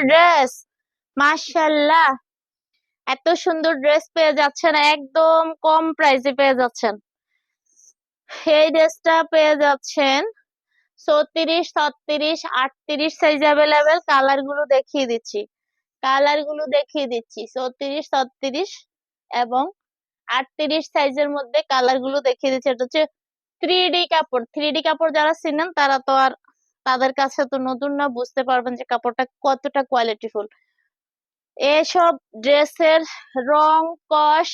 Dress, মাশাআল্লাহ। এত সুন্দর ড্রেস পেয়ে যাচ্ছেন, একদম কম প্রাইসে পেয়ে যাচ্ছেন। এই ড্রেসটা পেয়ে যাচ্ছেন 34, 36, 38 সাইজ অ্যাভেলেবেল। কালার গুলো দেখিয়ে দিচ্ছি 34, 36 এবং 38 সাইজের মধ্যে কালার গুলো দেখিয়ে দিচ্ছি। এটা হচ্ছে 3D কাপড়। 3D কাপড় যারা চিনেন তারা তো আর, তাদের কাছে তো নতুন না, বুঝতে পারবেন যে কাপড়টা কতটা কোয়ালিটিফুল। এসব ড্রেসের রং কস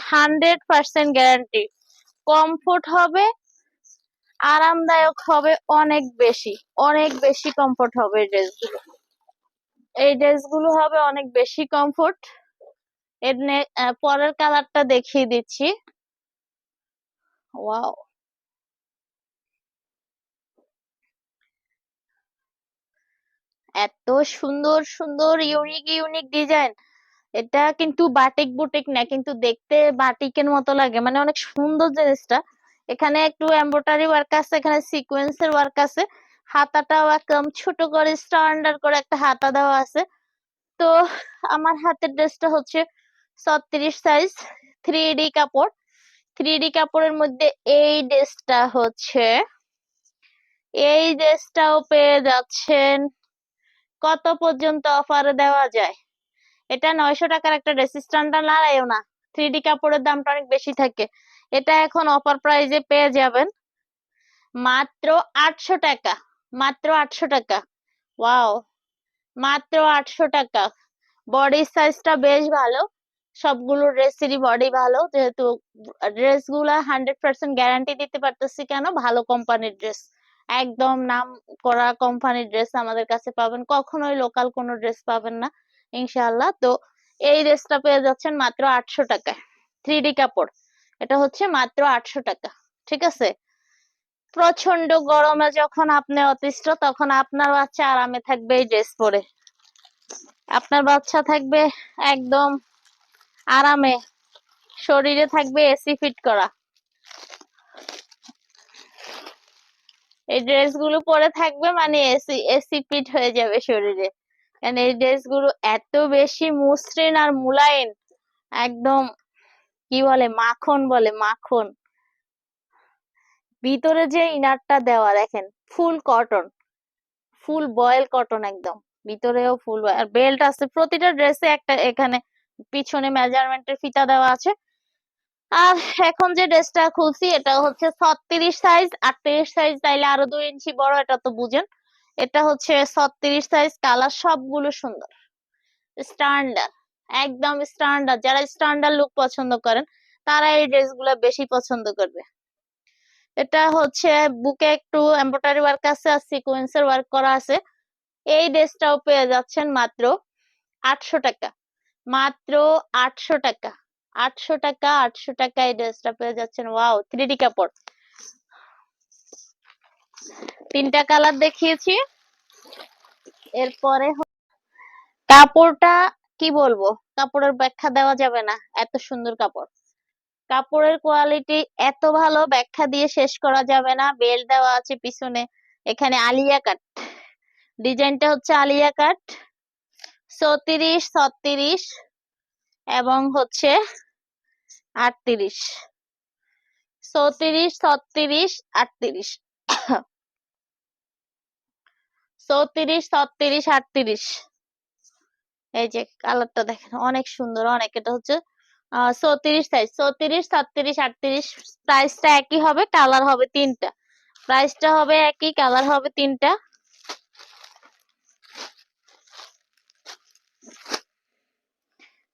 100% গ্যারান্টি। কমফোর্ট হবে, আরামদায়ক হবে, অনেক বেশি কমফোর্ট হবে এই ড্রেসগুলো হবে অনেক বেশি কমফোর্ট। এর পরের কালারটা দেখিয়ে দিচ্ছি। ওয়াও, এত সুন্দর সুন্দর ইউনিক ডিজাইন। এটা কিন্তু বাটিক বুটিক না, কিন্তু দেখতে বাটিকের মতো লাগে, মানে অনেক সুন্দর জিনিসটা। এখানে একটু এমব্রয়ডারি ওয়ার্ক আছে, এখানে সিকোয়েন্সের ওয়ার্ক আছে। হাতাটাও একদম ছোট করে স্ট্যান্ডার্ড করে একটা হাতা দেওয়া আছে। তো আমার হাতের ড্রেসটা হচ্ছে 36 সাইজ, 3D কাপড়। 3D কাপড়ের মধ্যে এই ড্রেসটাও পেয়ে যাচ্ছেন। কত পর্যন্ত অফারে দেওয়া যায়? এটা 900 টাকার একটা ড্রেস, স্ট্যান্ডার্ড নাড়াইও না। 3D কাপড়ের দামটা অনেক বেশি থাকে। এটা এখন অফার প্রাইজে পেয়ে যাবেন মাত্র 800 টাকা। মাত্র 800 টাকা। ওয়াও, মাত্র 800 টাকা। বডি সাইজটা বেশ ভালো, সবগুলো ড্রেসেরই বডি ভালো, যেহেতু ড্রেসগুলা 100% গ্যারান্টি দিতে পারতেছি। কেন? ভালো কোম্পানির ড্রেস, একদম নাম করা কোম্পানির ড্রেস আমাদের কাছে পাবেন, কখনোই লোকাল কোনো ড্রেস পাবেন না ইনশাআল্লাহ। তো এই ড্রেসটা পেয়ে যাচ্ছেন মাত্র 800 টাকায়। 3D কাপড়, এটা হচ্ছে মাত্র 800 টাকা। ঠিক আছে? প্রচন্ড গরমে যখন আপনি অতিষ্ঠ, তখন আপনার বাচ্চা আরামে থাকবে এই ড্রেস পরে। আপনার বাচ্চা থাকবে একদম আরামে, শরীরে থাকবে এসি ফিট করা। এই ড্রেসগুলো পরে থাকবে মানে এসি ফিট হয়ে যাবে শরীরে। কারণ এই ড্রেসগুলো এত বেশি মসৃণ আর মুলায়েম, একদম কি বলে, মাখন বলে, মাখন। ভিতরে যে ইনারটা দেওয়া দেখেন, ফুল কটন, ফুল বয়েল কটন একদম। ভিতরেও ফুল, আর বেল্ট আছে প্রতিটা ড্রেসে একটা। এখানে পিছনে মেজারমেন্টের ফিতা দেওয়া আছে। আর এখন যে ড্রেসটা খুলছি এটা হচ্ছে 36 সাইজ। 38 সাইজ চাইলে আরো 2 ইঞ্চি বড়, এটা তো বুঝেন। এটা হচ্ছে 36 সাইজ। কালার সবগুলো সুন্দর, স্ট্যান্ডার্ড, একদম স্ট্যান্ডার্ড। যারা স্ট্যান্ডার্ড লুক পছন্দ করেন তারা এই ড্রেসগুলো বেশি পছন্দ করবে। এটা হচ্ছে বুকে একটু এমব্রয়ডারি ওয়ার্ক আছে আর সিকোয়েন্সের ওয়ার্ক করা আছে। এই ড্রেসটাও পেয়ে যাচ্ছেন মাত্র 800 টাকা। মাত্র 800 টাকা। 800 টাকা, 800 টাকা এই ড্রেসটা পেয়ে যাচ্ছেন। ওয়াও, 3D কাপড়। 3টা কালার দেখিয়েছি। এরপরে কাপড়টা কি বলবো, কাপড়ের ব্যাখ্যা দেওয়া যাবে না, এত সুন্দর কাপড়। কাপড়ের কোয়ালিটি এত ভালো, ব্যাখ্যা দিয়ে শেষ করা যাবে না। বেল্ট দেওয়া আছে পিছনে, এখানে আলিয়া কাট, ডিজাইনটা হচ্ছে আলিয়া কাট। 34, 36 এবং হচ্ছে 38। 34, 36, 38। 34, 36, 38। এই যে কালারটা দেখেন, অনেক সুন্দর, অনেক। এটা হচ্ছে 34 সাইজ। 34, 36, 38 প্রাইসটা একই হবে, কালার হবে 3টা। প্রাইসটা হবে একই, কালার হবে 3টা।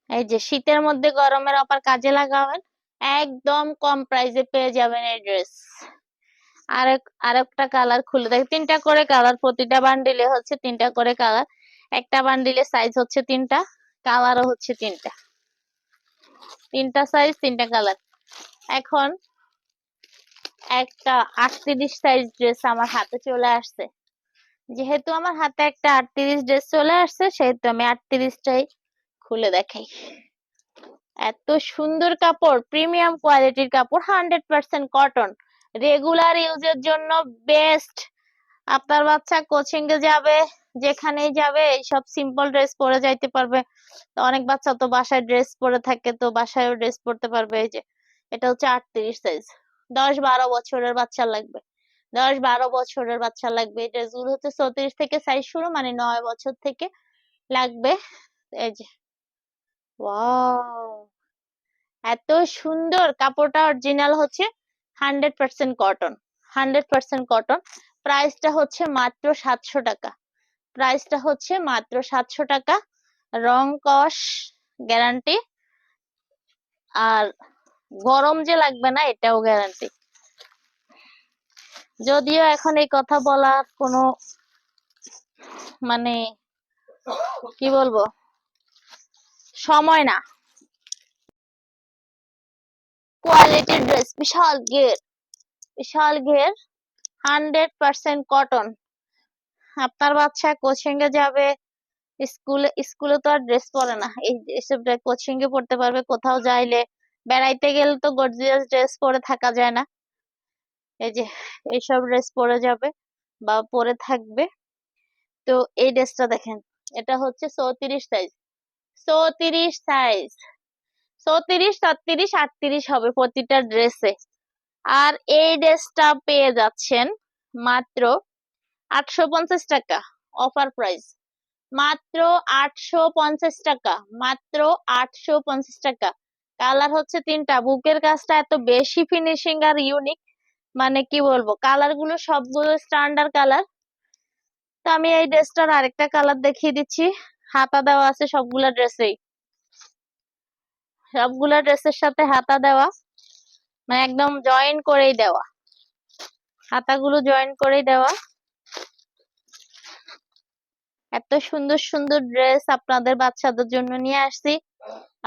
এই যে শীতের মধ্যে গরমের অফার কাজে লাগাবেন, একদম কম প্রাইসে পেয়ে যাবেন এই ড্রেস। আরেকটা কালার খুলে দেখ, 3টা করে কালার, প্রতিটা বান্ডিলে হচ্ছে 3টা করে কালার। একটা বান্ডিলে সাইজ হচ্ছে 3টা, কালারও হচ্ছে 3টা। 3টা সাইজ, 3টা কালার। এখন একটা 38 সাইজ ড্রেস আমার হাতে চলে আসছে। যেহেতু আমার হাতে একটা 38 ড্রেস চলে আসছে, সেহেতু আমি 38টাই খুলে দেখাই। এত সুন্দর কাপড়, প্রিমিয়াম কোয়ালিটির কাপড়, 100% কটন, রেগুলার ইউজের জন্য বেস্ট। আপনার বাচ্চা কোচিং এ যাবে, যেখানেই যাবে এইসব সিম্পল ড্রেস পরে যাইতে পারবে। তো অনেক বাচ্চা তো বাসায় ড্রেস পরে থাকে, তো বাসায়ও ড্রেস পরতে পারবে। এই যে এটা হচ্ছে 38 সাইজ, 10-12 বছরের বাচ্চা লাগবে, 10-12 বছরের বাচ্চা লাগবে। এই ড্রেসগুলো হচ্ছে 34 থেকে সাইজ শুরু, মানে 9 বছর থেকে লাগবে। এই যে ওয়াও, এত সুন্দর কাপড়টা, অরিজিনাল হচ্ছে 100% কটন, 100% কটন। প্রাইসটা হচ্ছে মাত্র 700 টাকা, প্রাইসটা হচ্ছে মাত্র 700 টাকা। রং কস গ্যারান্টি, আর গরম যে লাগবে না এটাও গ্যারান্টি। যদিও এখন এই কথা বলার কোনো মানে কি বলবো সময় না। কোয়ালিটির ড্রেস, বিশাল ঘের, বিশাল ঘের, 100% কটন। আপনার বাচ্চা কোচিং এ যাবে, স্কুলে, স্কুলে তো আর ড্রেস পরে না, এইসব কোচিং এ পড়তে পারবে। কোথাও যাইলে, বেড়াইতে গেলে তো গর্জিয়াস ড্রেস পরে থাকা যায় না। এই যে এইসব ড্রেস পরে যাবে বা পরে থাকবে। তো এই ড্রেসটা দেখেন, এটা হচ্ছে 34 সাইজ, 34 সাইজ, 34, 37, 38 হবে প্রতিটা ড্রেসে। আর এই ড্রেসটা পেয়ে যাচ্ছেন মাত্র 850 টাকা, অফার প্রাইস, মাত্র 850 টাকা, মাত্র 850 টাকা। কালার হচ্ছে 3টা, বুকের কাজটা এত বেশি ফিনিশিং আর ইউনিক, মানে কি বলবো, কালার গুলো সবগুলো স্ট্যান্ডার্ড কালার। তো আমি এই ড্রেসটার আরেকটা কালার দেখিয়ে দিচ্ছি। হাতা দেওয়া আছে সবগুলা ড্রেসেই, সবগুলা ড্রেসের সাথে হাতা দেওয়া, মানে একদম জয়েন করেই দেওয়া, হাতাগুলো জয়েন করেই দেওয়া। এত সুন্দর সুন্দর ড্রেস আপনাদের বাচ্চাদের জন্য নিয়ে আসছি,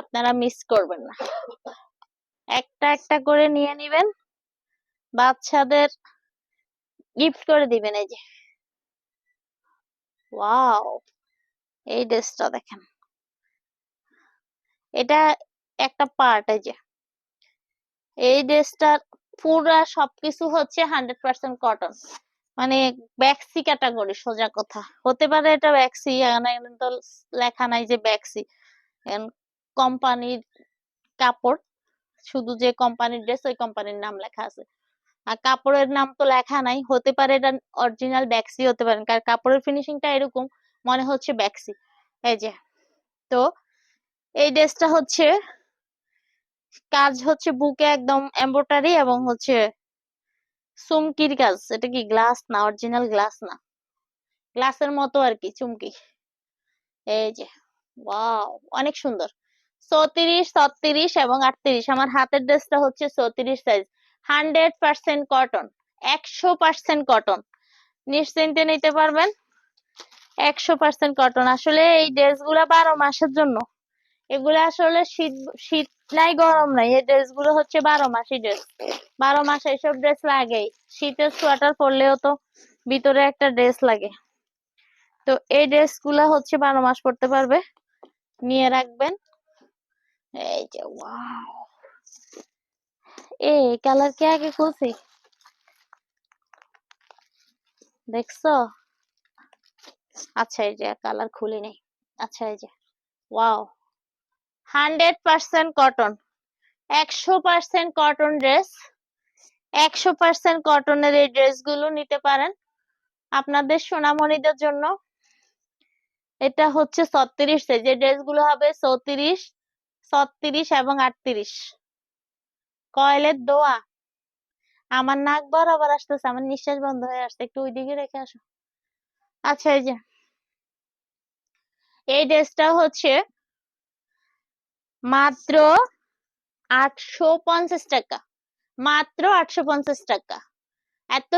আপনারা মিস করবেন না। একটা একটা করে নিয়ে নিবেন, বাচ্চাদের গিফট করে দিবেন। এই যে ওয়াও, এই ড্রেসটা দেখেন, এটা একটা পার্ট। এই যে এই ড্রেসটার পুরা সবকিছু হচ্ছে 100% কটন, মানে ব্যাক্সি ক্যাটাগরি, সোজা কথা। হতে পারে এটা ব্যাক্সি, এখানে তো লেখা নাই যে ব্যাক্সি, কোম্পানির কাপড়, শুধু যে কোম্পানির ড্রেস ওই কোম্পানির নাম লেখা আছে, আর কাপড়ের নাম তো লেখা নাই। হতে পারে এটা অরিজিনাল ব্যাক্সি হতে পারে, কারণ কাপড়ের ফিনিশিংটা এরকম মনে হচ্ছে ব্যাক্সি। এই যে, তো এই ড্রেসটা হচ্ছে কাজ হচ্ছে বুকে একদম এমব্রয়ডারি, এবং হচ্ছে চুমকির কাজ। এটা কি গ্লাস না, অরিজিনাল গ্লাস না, গ্লাসের মতো আর কি চুমকি। এই যে ওয়াও, অনেক সুন্দর। 34, 36 এবং 38, আমার হাতের ড্রেসটা হচ্ছে 34 সাইজ, 100% কটন, 100% কটন, নিশ্চিন্তে নিতে পারবেন, 100% কটন। আসলে এই ড্রেসগুলা 12 মাসের জন্য, এগুলো আসলে শীত, শীত নাই গরম নাই, এই ড্রেসগুলো হচ্ছে 12 মাসি ড্রেস, 12 মাস এইসব ড্রেস লাগেই। শীতের সোয়েটার পরলেও তো ভিতরে একটা ড্রেস লাগে। তো এই ড্রেসগুলা হচ্ছে 12 মাস পরতে পারবে, নিয়ে রাখবেন। এই যে ওয়াও, এই কালার কে আগে খুলছি দেখছো? আচ্ছা, এই যে কালার খুলি নেই। আচ্ছা, এই যে ওয়াও, 100% কটন, 100% কটন ড্রেস, 100% কটনের এই ড্রেসগুলো নিতে পারেন আপনাদের সোনামণিদের জন্য। এটা হচ্ছে 36 সাইজ, এই ড্রেসগুলো হবে 34, 36 এবং 38। কয়েলের দোয়া, আমার নাক বরাবর আসতেছে, আমার নিঃশ্বাস বন্ধ হয়ে আসছে, একটু ওইদিকে রেখে আসো। আচ্ছা, এই যে এই ড্রেসটা হচ্ছে মাত্র 850 টাকা, মাত্র 850 টাকা। এত